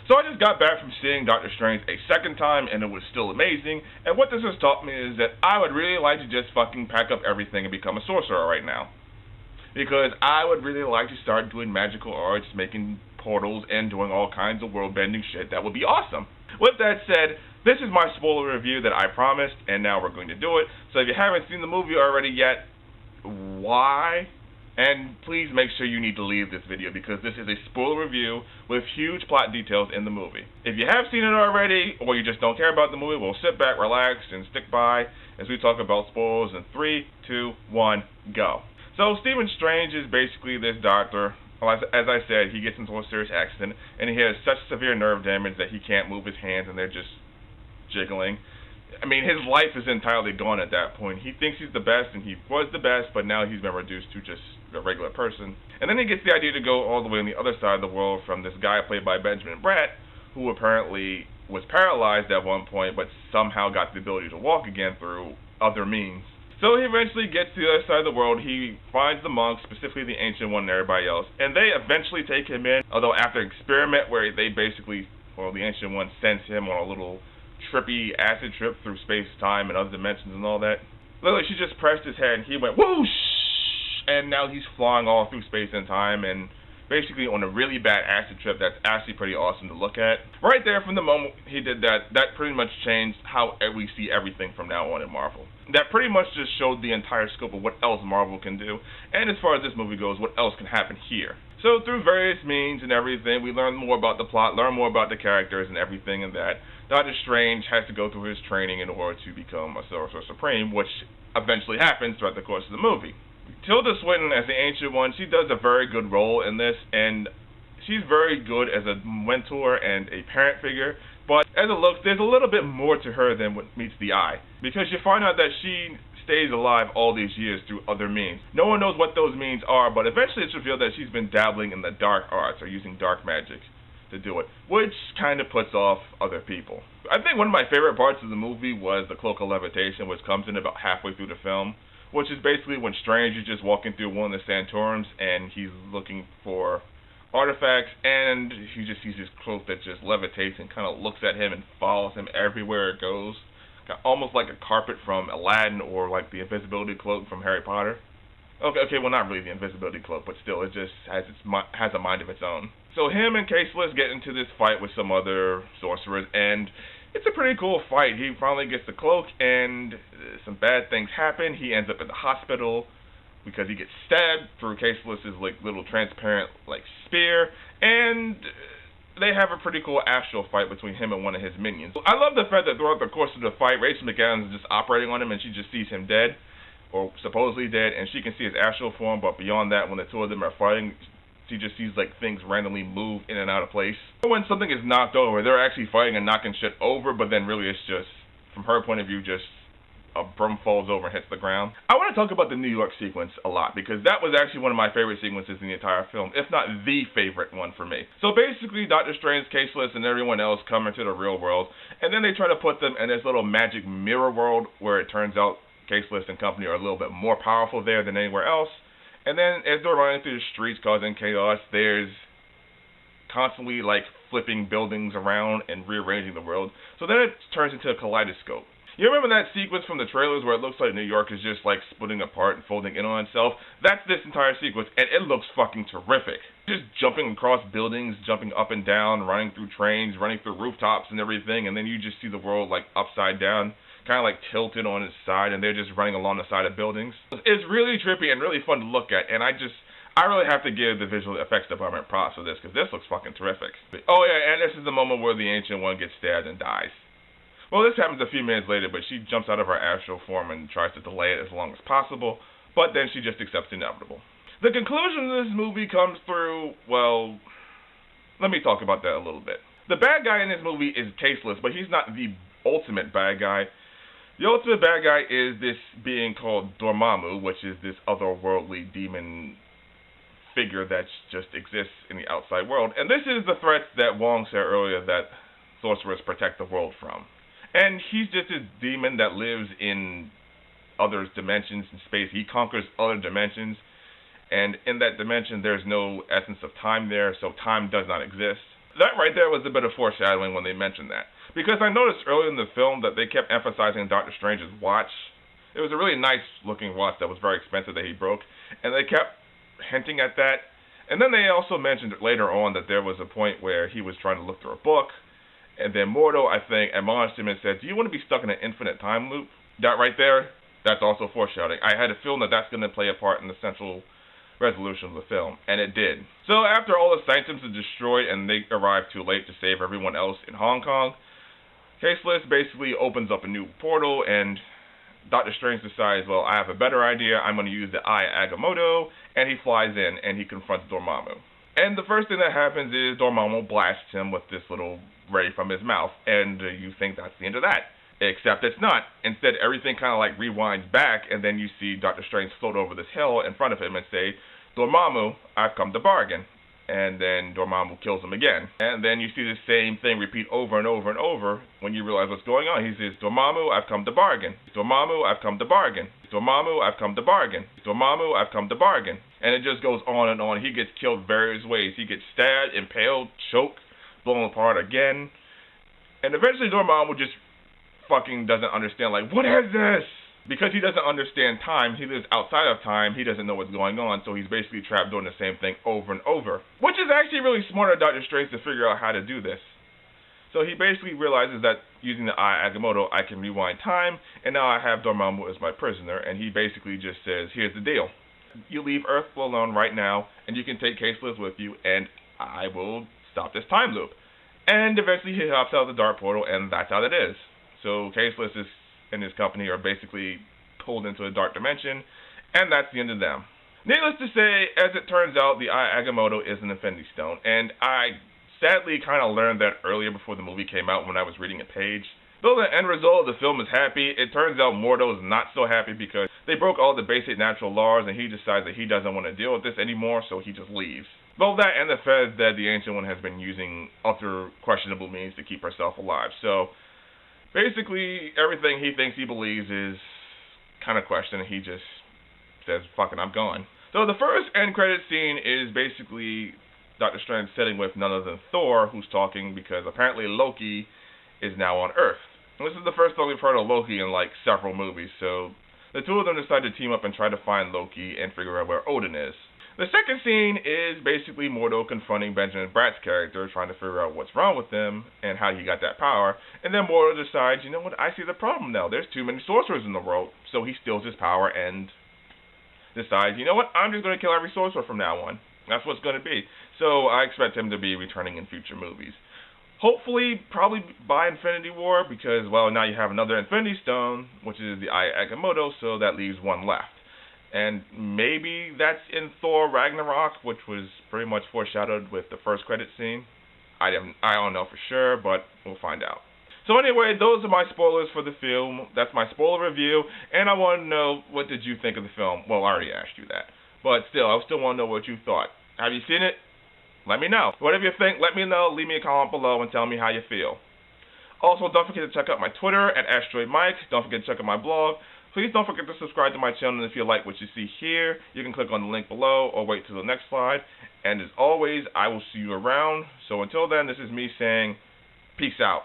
So I just got back from seeing Doctor Strange a second time, and it was still amazing. And what this has taught me is that I would really like to just fucking pack up everything and become a sorcerer right now. Because I would really like to start doing magical arts, making portals, and doing all kinds of world-bending shit. That would be awesome. With that said, this is my spoiler review that I promised, and now we're going to do it. So if you haven't seen the movie already yet, why? And please make sure you need to leave this video because this is a spoiler review with huge plot details in the movie. If you have seen it already, or you just don't care about the movie, we'll sit back, relax, and stick by as we talk about spoilers in 3, 2, 1, go. So Stephen Strange is basically this doctor. As I said, he gets into a serious accident, and he has such severe nerve damage that he can't move his hands, and they're just jiggling. I mean, his life is entirely gone at that point. He thinks he's the best, and he was the best, but now he's been reduced to just a regular person. And then he gets the idea to go all the way on the other side of the world from this guy played by Benjamin Bratt, who apparently was paralyzed at one point, but somehow got the ability to walk again through other means. So he eventually gets to the other side of the world. He finds the monks, specifically the Ancient One and everybody else, and they eventually take him in, although after an experiment where they basically, well, the Ancient One sends him on a little trippy acid trip through space-time and other dimensions and all that. Literally, she just pressed his head and he went whoosh, and now he's flying all through space and time and basically on a really bad acid trip that's actually pretty awesome to look at. Right there, from the moment he did that, that pretty much changed how we see everything from now on in Marvel. That pretty much just showed the entire scope of what else Marvel can do, and as far as this movie goes, what else can happen here. So through various means and everything, we learn more about the plot, learn more about the characters and everything, and that Doctor Strange has to go through his training in order to become a Sorcerer Supreme, which eventually happens throughout the course of the movie. Tilda Swinton as the Ancient One, she does a very good role in this, and she's very good as a mentor and a parent figure, but as it looks, there's a little bit more to her than what meets the eye, because you find out that she stays alive all these years through other means. No one knows what those means are, but eventually it's revealed that she's been dabbling in the dark arts, or using dark magic to do it, which kind of puts off other people. I think one of my favorite parts of the movie was the Cloak of Levitation, which comes in about halfway through the film, which is basically when Strange is just walking through one of the Santorums and he's looking for artifacts, and he just sees this cloak that just levitates and kind of looks at him and follows him everywhere it goes. Almost like a carpet from Aladdin, or like the invisibility cloak from Harry Potter. Okay, well, not really the invisibility cloak, but still, it just has a mind of its own. So him and Caseless get into this fight with some other sorcerers, and it's a pretty cool fight. He finally gets the cloak, and some bad things happen. He ends up at the hospital because he gets stabbed through Caseless's like little transparent like spear, and they have a pretty cool astral fight between him and one of his minions. I love the fact that throughout the course of the fight, Rachel McAdams is just operating on him, and she just sees him dead, or supposedly dead, and she can see his astral form, but beyond that, when the two of them are fighting, she just sees like things randomly move in and out of place. When something is knocked over, they're actually fighting and knocking shit over, but then really it's just, from her point of view, just a broom falls over and hits the ground. I want to talk about the New York sequence a lot, because that was actually one of my favorite sequences in the entire film, if not the favorite one for me. So basically, Doctor Strange, Caseless, and everyone else come into the real world, and then they try to put them in this little magic mirror world where it turns out Caseless and company are a little bit more powerful there than anywhere else. And then as they're running through the streets causing chaos, there's constantly like flipping buildings around and rearranging the world. So then it turns into a kaleidoscope. You remember that sequence from the trailers where it looks like New York is just like splitting apart and folding in on itself? That's this entire sequence, and it looks fucking terrific. Just jumping across buildings, jumping up and down, running through trains, running through rooftops and everything, and then you just see the world like upside down, kind of like tilted on its side, and they're just running along the side of buildings. It's really trippy and really fun to look at, and I really have to give the visual effects department props for this, because this looks fucking terrific. Oh yeah, and this is the moment where the Ancient One gets stabbed and dies. Well, this happens a few minutes later, but she jumps out of her astral form and tries to delay it as long as possible, but then she just accepts the inevitable. The conclusion of this movie comes through, well, let me talk about that a little bit. The bad guy in this movie is Caseless, but he's not the ultimate bad guy. The ultimate bad guy is this being called Dormammu, which is this otherworldly demon figure that just exists in the outside world. And this is the threat that Wong said earlier that sorcerers protect the world from. And he's just a demon that lives in other dimensions in space. He conquers other dimensions, and in that dimension there's no essence of time there, so time does not exist. That right there was a bit of foreshadowing when they mentioned that. Because I noticed earlier in the film that they kept emphasizing Doctor Strange's watch. It was a really nice looking watch that was very expensive that he broke. And they kept hinting at that. And then they also mentioned later on that there was a point where he was trying to look through a book. And then Mordo, I think, admonished him and said, do you want to be stuck in an infinite time loop? That right there, that's also foreshadowing. I had a feeling that that's going to play a part in the central resolution of the film, and it did. So after all the sanctums are destroyed and they arrive too late to save everyone else in Hong Kong, Caseless basically opens up a new portal, and Doctor Strange decides, well, I have a better idea. I'm going to use the Eye Agamotto, and he flies in and he confronts Dormammu. And the first thing that happens is Dormammu blasts him with this little ray from his mouth, and you think that's the end of that. Except it's not. Instead, everything kind of like rewinds back, and then you see Doctor Strange float over this hill in front of him and say, Dormammu, I've come to bargain. And then Dormammu kills him again. And then you see the same thing repeat over and over and over when you realize what's going on. He says, Dormammu, I've come to bargain. Dormammu, I've come to bargain. Dormammu, I've come to bargain. Dormammu, I've come to bargain. And it just goes on and on. He gets killed various ways. He gets stabbed, impaled, choked, blown apart again. And eventually Dormammu just fucking doesn't understand, like, what is this? Because he doesn't understand time, he lives outside of time, he doesn't know what's going on, so he's basically trapped doing the same thing over and over. Which is actually really smart of Doctor Strange to figure out how to do this. So he basically realizes that using the Eye Agamotto, I can rewind time, and now I have Dormammu as my prisoner, and he basically just says, here's the deal. You leave Earth alone right now, and you can take Caseless with you, and I will stop this time loop. And eventually he hops out of the Dark Portal, and that's how it is. So Caseless and his company are basically pulled into a dark dimension, and that's the end of them. Needless to say, as it turns out, the Eye Agamotto is an Infinity Stone, and I sadly kind of learned that earlier before the movie came out when I was reading a page. Though the end result of the film is happy, it turns out Mordo is not so happy because they broke all the basic natural laws, and he decides that he doesn't want to deal with this anymore, so he just leaves. Both that and the fact that the Ancient One has been using other questionable means to keep herself alive. So basically, everything he thinks he believes is kind of questioned, and he just says, fuck it, I'm gone. So the first end credit scene is basically Doctor Strange sitting with none other than Thor, who's talking because apparently Loki is now on Earth. And this is the first time we've heard of Loki in like several movies, so the two of them decide to team up and try to find Loki and figure out where Odin is. The second scene is basically Mordo confronting Benjamin Bratt's character, trying to figure out what's wrong with him and how he got that power. And then Mordo decides, you know what, I see the problem now. There's too many sorcerers in the world. So he steals his power and decides, you know what, I'm just going to kill every sorcerer from now on. That's what's going to be. So I expect him to be returning in future movies. Hopefully, probably by Infinity War, because, well, now you have another Infinity Stone, which is the Eye Agamotto, so that leaves one left. And maybe that's in Thor Ragnarok, which was pretty much foreshadowed with the first credit scene. I don't know for sure, but we'll find out. So anyway, those are my spoilers for the film. That's my spoiler review, and I want to know, what did you think of the film? Well, I already asked you that. But still, I still want to know what you thought. Have you seen it? Let me know. Whatever you think, let me know. Leave me a comment below and tell me how you feel. Also, don't forget to check out my Twitter at AsteroidMike. Don't forget to check out my blog. Please don't forget to subscribe to my channel, and if you like what you see here, you can click on the link below or wait till the next slide. And as always, I will see you around. So until then, this is me saying, peace out.